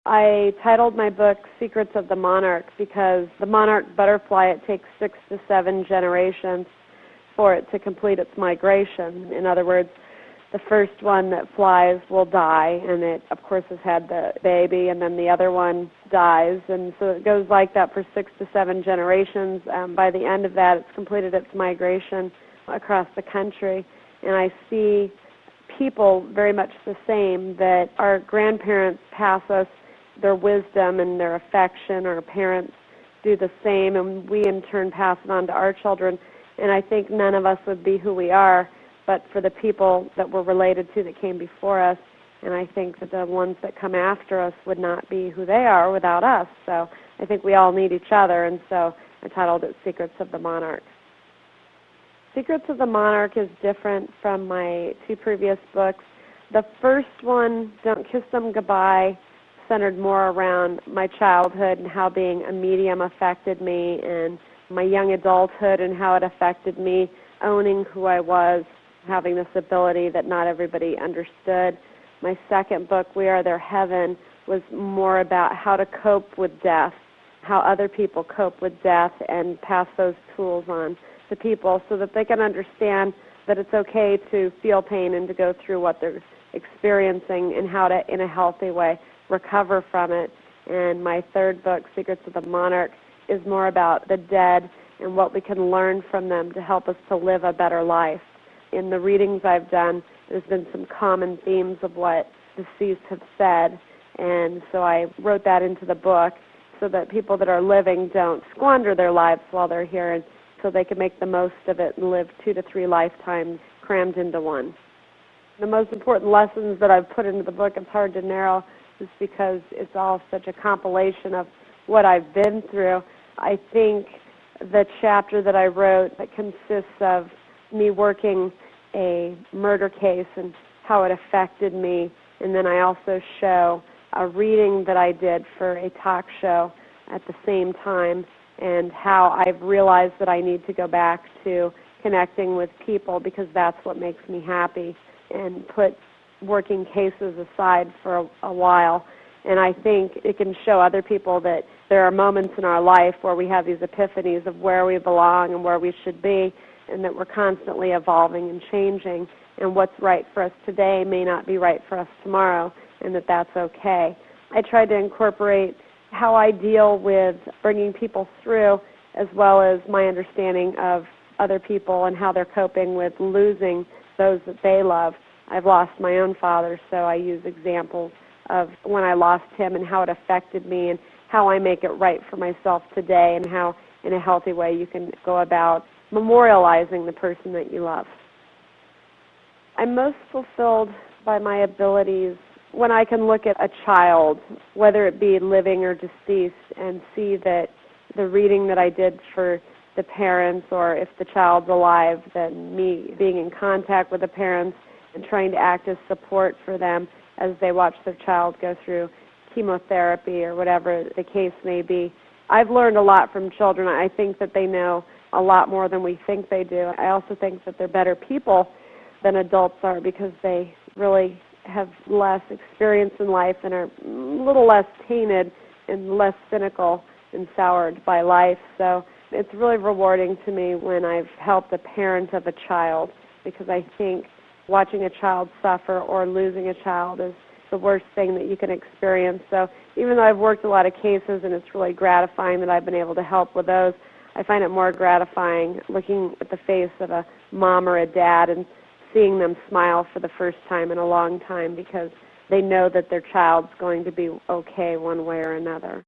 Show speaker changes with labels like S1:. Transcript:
S1: I titled my book Secrets of the Monarch because the monarch butterfly, it takes 6 to 7 generations for it to complete its migration. In other words, the first one that flies will die, and it, of course, has had the baby, and then the other one dies. And so it goes like that for 6 to 7 generations. By the end of that, it's completed its migration across the country. And I see people very much the same, that our grandparents pass us their wisdom and their affection. Our parents do the same, and we in turn pass it on to our children. And I think none of us would be who we are but for the people that we're related to that came before us. And I think that the ones that come after us would not be who they are without us. So I think we all need each other, and so I titled it Secrets of the Monarch. Secrets of the Monarch is different from my 2 previous books. The first one, Don't Kiss Them Goodbye, centered more around my childhood and how being a medium affected me, and my young adulthood and how it affected me owning who I was, having this ability that not everybody understood. My second book, We Are Their Heaven, was more about how to cope with death, how other people cope with death, and pass those tools on to people so that they can understand that it's okay to feel pain and to go through what they're experiencing, and how to, in a healthy way, recover from it. And my third book, Secrets of the Monarch, is more about the dead and what we can learn from them to help us to live a better life. In the readings I've done, there's been some common themes of what deceased have said, and so I wrote that into the book so that people that are living don't squander their lives while they're here, and so they can make the most of it and live 2 to 3 lifetimes crammed into one. The most important lessons that I've put into the book, it's hard to narrow, just because it's all such a compilation of what I've been through. I think the chapter that I wrote that consists of me working a murder case and how it affected me, and then I also show a reading that I did for a talk show at the same time, and how I've realized that I need to go back to connecting with people because that's what makes me happy, and put working cases aside for a while. And I think it can show other people that there are moments in our life where we have these epiphanies of where we belong and where we should be, and that we're constantly evolving and changing, and what's right for us today may not be right for us tomorrow, and that that's okay. I tried to incorporate how I deal with bringing people through, as well as my understanding of other people and how they're coping with losing those that they love. I've lost my own father, so I use examples of when I lost him and how it affected me, and how I make it right for myself today, and how in a healthy way you can go about memorializing the person that you love. I'm most fulfilled by my abilities when I can look at a child, whether it be living or deceased, and see that the reading that I did for the parents, or if the child's alive, then me being in contact with the parents and trying to act as support for them as they watch their child go through chemotherapy or whatever the case may be. I've learned a lot from children. I think that they know a lot more than we think they do. I also think that they're better people than adults are because they really have less experience in life and are a little less tainted and less cynical and soured by life. So it's really rewarding to me when I've helped a parent of a child, because I think watching a child suffer or losing a child is the worst thing that you can experience. So even though I've worked a lot of cases and it's really gratifying that I've been able to help with those, I find it more gratifying looking at the face of a mom or a dad and seeing them smile for the first time in a long time, because they know that their child's going to be okay one way or another.